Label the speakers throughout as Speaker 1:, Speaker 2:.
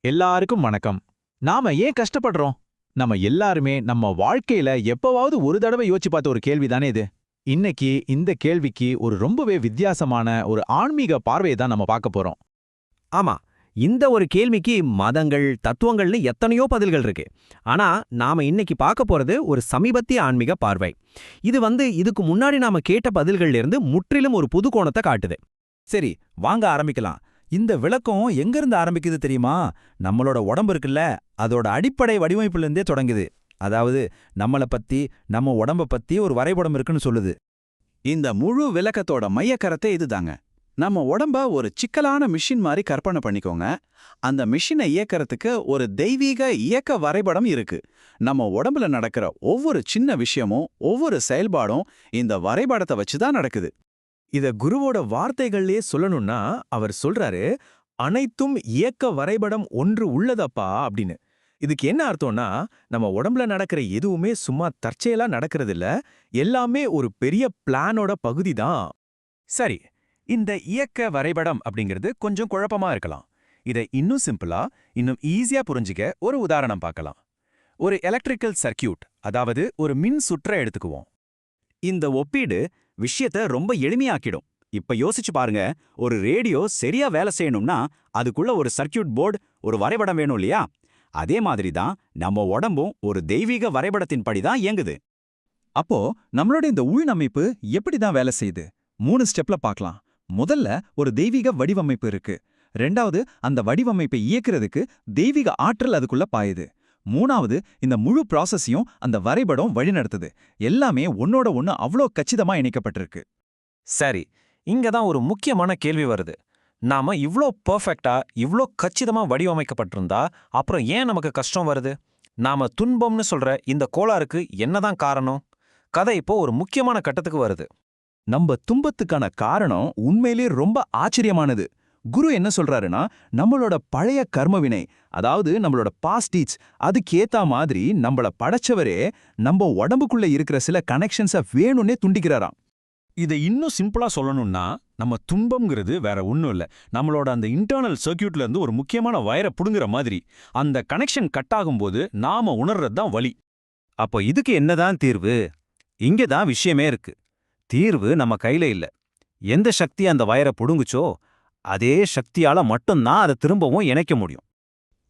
Speaker 1: எல்லாருக்கும் வணக்கம். நாம ஏன் கஷ்டப்படுறோம்? நம்ம எல்லாருமே நம்ம வாழ்க்கையில எப்பவாவது ஒரு தடவை யோசிச்சு பார்த்த ஒரு கேள்விதானே இது. இன்னைக்கு இந்த கேள்விக்கு ஒரு ரொம்பவே வித்தியாசமான ஒரு ஆன்மீக பார்வையை தான் நம்ம பார்க்க போறோம்.
Speaker 2: ஆமா. இந்த ஒரு கேள்விக்கு மதங்கள், தத்துவங்கள்னு எத்தனையோ பதில்கள் இருக்கு. ஆனா, நாம இன்னைக்கு பார்க்க போறது ஒரு சமீபத்திய ஆன்மீக பார்வை. இதுக்கு முன்னாடி நாம கேட்ட பதில்கள்ல இருந்து முற்றிலும் ஒரு புது கோணத்தை காட்டுது.
Speaker 3: சரி, வாங்க ஆரம்பிக்கலாம். இந்த விளக்கம் எங்கிருந்து ஆரம்பிக்குது தெரியுமா? நம்மளோட உடம்பு இருக்குல்ல, அதோட அடிப்படை வடிவமைப்புலேருந்தே தொடங்குது. அதாவது நம்மள பத்தி, நம்ம உடம்ப பத்தி ஒரு வரைபடம் இருக்குன்னு சொல்லுது. இந்த முழு விளக்கத்தோட மையக்கருத்தே இதுதாங்க. நம்ம உடம்ப ஒரு சிக்கலான மிஷின் மாதிரி கற்பனை பண்ணிக்கோங்க. அந்த மிஷினை இயக்கறதுக்கு ஒரு தெய்வீக இயக்க வரைபடம் இருக்கு. நம்ம உடம்புல நடக்கிற ஒவ்வொரு சின்ன விஷயமும், ஒவ்வொரு செயல்பாடும் இந்த வரைபடத்தை வச்சுதான் நடக்குது.
Speaker 4: இத குருவோட வார்த்தைகள்லயே சொல்லணும்னா அவர் சொல்றாரு, அனைத்தும் இயக்க வரைபடம் ஒன்று உள்ளதப்பா அப்படின்னு. இதுக்கு என்ன அர்த்தம்னா, நம்ம உடம்புல நடக்கிற எதுவுமே சும்மா தற்செயலா நடக்கிறதில்ல, எல்லாமே ஒரு பெரிய பிளானோட பகுதி தான். சரி, இந்த இயக்க வரைபடம் அப்படிங்கிறது கொஞ்சம் குழப்பமா இருக்கலாம். இதை இன்னும் சிம்பிளா, இன்னும் ஈஸியா புரிஞ்சுக்க ஒரு உதாரணம் பார்க்கலாம். ஒரு எலக்ட்ரிக்கல் சர்க்கியூட், அதாவது ஒரு மின் சுற்றை எடுத்துக்குவோம்.
Speaker 3: இந்த ஒப்பீடு விஷயத்த ரொம்ப எளிமையாக்கிடும். இப்ப யோசிச்சு பாருங்க, ஒரு ரேடியோ சரியா வேலை செய்யணும்னா அதுக்குள்ள ஒரு சர்க்கியூட் போர்டு, ஒரு வரைபடம் வேணும் இல்லையா? அதே மாதிரி தான் நம்ம உடம்பும் ஒரு தெய்வீக வரைபடத்தின் படி தான் இயங்குது. அப்போ நம்மளோட இந்த உள்நமைப்பு எப்படி தான் வேலை செய்யுது? 3 ஸ்டெப்ல பார்க்கலாம். முதல்ல ஒரு தெய்வீக வடிவமைப்பு இருக்கு. 2வது, அந்த வடிவமைப்பை இயக்குறதுக்கு தெய்வீக ஆற்றல் அதுக்குள்ள பாயுது. 3வது, இந்த முழு ப்ராசஸையும் அந்த வரைபடம் வழிநடத்துது. எல்லாமே ஒன்னோட ஒன்னு அவ்வளோ கச்சிதமா இணைக்கப்பட்டிருக்கு.
Speaker 4: சரி, இங்க தான் ஒரு முக்கியமான கேள்வி வருது. நாம இவ்ளோ பெர்ஃபெக்ட்டா, இவ்ளோ கச்சிதமா வடிவமைக்கப்பட்டிருந்தா அப்புறம் ஏன் நமக்கு கஷ்டம் வருது? நாம துன்பம்னு சொல்ற இந்த கோளாறுக்கு என்னதான் காரணம்? கதை இப்போ ஒரு முக்கியமான கட்டத்துக்கு வருது.
Speaker 3: நம்ம துன்பத்துக்கான காரணம் உண்மையிலே ரொம்ப ஆச்சரியமானது. குரு என்ன சொல்றாருன்னா, நம்மளோட பழைய கர்மவினை, அதாவது நம்மளோட பாஸ்ட் டீட்ஸ், அதுக்கேத்தா மாதிரி நம்மள படைச்சவரே நம்ம உடம்புக்குள்ள இருக்கிற சில கனெக்ஷன்ஸை வேணும்னே துண்டிக்கிறாராம்.
Speaker 5: இதை இன்னும் சிம்பிளா சொல்லணும்னா, நம்ம துன்பம்ங்கிறது வேற ஒன்றும் இல்லை, நம்மளோட அந்த இன்டர்னல் சர்க்கியூட்ல இருந்து ஒரு முக்கியமான வயரை புடுங்குற மாதிரி. அந்த கனெக்ஷன் கட் ஆகும்போது நாம உணர்றது தான் வலி.
Speaker 2: அப்போ இதுக்கு என்னதான் தீர்வு? இங்க தான் விஷயமே இருக்கு. தீர்வு நம்ம கையில இல்ல. எந்த சக்தி அந்த வயரை புடுங்குச்சோ அதே சக்தியால மட்டும்தான் அதை திரும்பவும் இணைக்க முடியும்.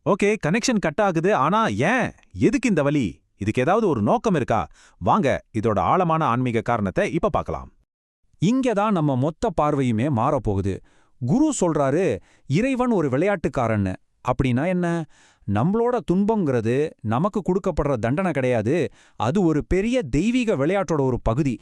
Speaker 1: ஓகே, கனெக்ஷன் கட் ஆகுது. ஆனா ஏன்? எதுக்கு இந்த வலி? இதுக்கு ஏதாவது ஒரு நோக்கம் இருக்கா? வாங்க இதோட ஆழமான ஆன்மீக காரணத்தை இப்ப பார்க்கலாம்.
Speaker 6: இங்க தான் நம்ம மொத்த பார்வையுமே மாறப்போகுது. குரு சொல்றாரு, இறைவன் ஒரு விளையாட்டுக்காரன்னு. அப்படின்னா என்ன? நம்மளோட துன்பங்கிறது நமக்கு கொடுக்கப்படுற தண்டனை கிடையாது, அது ஒரு பெரிய தெய்வீக விளையாட்டோட ஒரு பகுதி.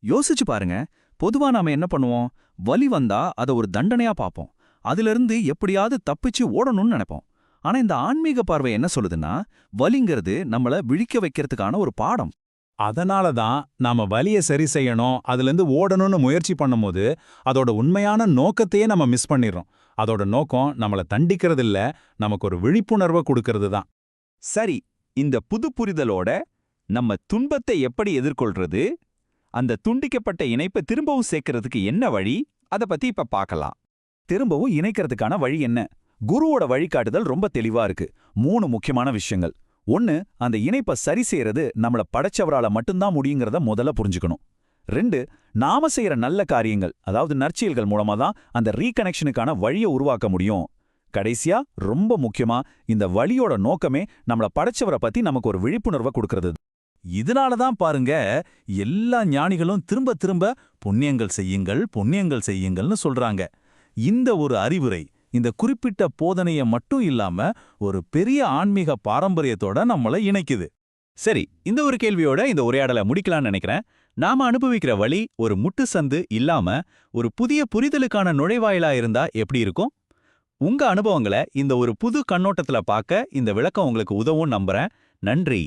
Speaker 3: யோசிச்சு பாருங்க, பொதுவா நாம என்ன பண்ணுவோம்? வலி வந்தா அதை ஒரு தண்டனையா பார்ப்போம். அதிலிருந்து எப்படியாவது தப்பிச்சு ஓடணும்னு நினைப்போம். ஆனா இந்த ஆன்மீக பார்வை என்ன சொல்லுதுன்னா, வலிங்கிறது நம்மள விழிக்க வைக்கிறதுக்கான ஒரு பாடம்.
Speaker 1: அதனால தான் நாம வலியை சரி செய்யணும், அதுலேருந்து ஓடணும்னு முயற்சி பண்ணும்போது அதோட உண்மையான நோக்கத்தையே நம்ம மிஸ் பண்ணிடுறோம். அதோட நோக்கம் நம்மளை தண்டிக்கிறது இல்ல, நமக்கு ஒரு விழிப்புணர்வை கொடுக்கறது தான்.
Speaker 3: சரி, இந்த புது புரிதலோட நம்ம துன்பத்தை எப்படி எதிர்கொள்றது, அந்த துண்டிக்கப்பட்ட இணைப்பை திரும்பவும் சேர்க்கறதுக்கு என்ன வழி, அதை பத்தி இப்ப பார்க்கலாம். திரும்பவும் இணைக்கிறதுக்கான வழி என்ன? குருவோட வழிகாட்டுதல் ரொம்ப தெளிவா இருக்கு. 3 முக்கியமான விஷயங்கள். 1, அந்த இணைப்பை சரி செய்யறது நம்மள படைச்சவரால மட்டும்தான் முடியுங்கிறத முதல்ல புரிஞ்சுக்கணும். 2, நாம செய்யற நல்ல காரியங்கள், அதாவது நற்செயல்கள் மூலமா தான் அந்த ரீகனெக்ஷனுக்கான வழியை உருவாக்க முடியும். கடைசியா, ரொம்ப முக்கியமா, இந்த வழியோட நோக்கமே நம்மள படைச்சவரை பத்தி நமக்கு ஒரு விழிப்புணர்வை கொடுக்கறது. இதனால தான் பாருங்க, எல்லா ஞானிகளும் திரும்ப திரும்ப புண்ணியங்கள் செய்யுங்கள், புண்ணியங்கள் செய்யுங்கள்னு சொல்றாங்க. இந்த ஒரு அறிவுரை, இந்த குறிப்பிட்ட போதனையை மட்டும் இல்லாம ஒரு பெரிய ஆன்மீக பாரம்பரியத்தோட நம்மளை இணைக்குது. சரி, இந்த ஒரு கேள்வியோட இந்த உரையாடலை முடிக்கலாம்னு நினைக்கிறேன். நாம அனுபவிக்கிற வழி ஒரு முட்டு சந்து இல்லாம ஒரு புதிய புரிதலுக்கான நுழைவாயிலா இருந்தா எப்படி இருக்கும்? உங்க அனுபவங்களை இந்த ஒரு புது கண்ணோட்டத்துல பார்க்க இந்த விளக்கம் உங்களுக்கு உதவும் நம்புறேன். நன்றி.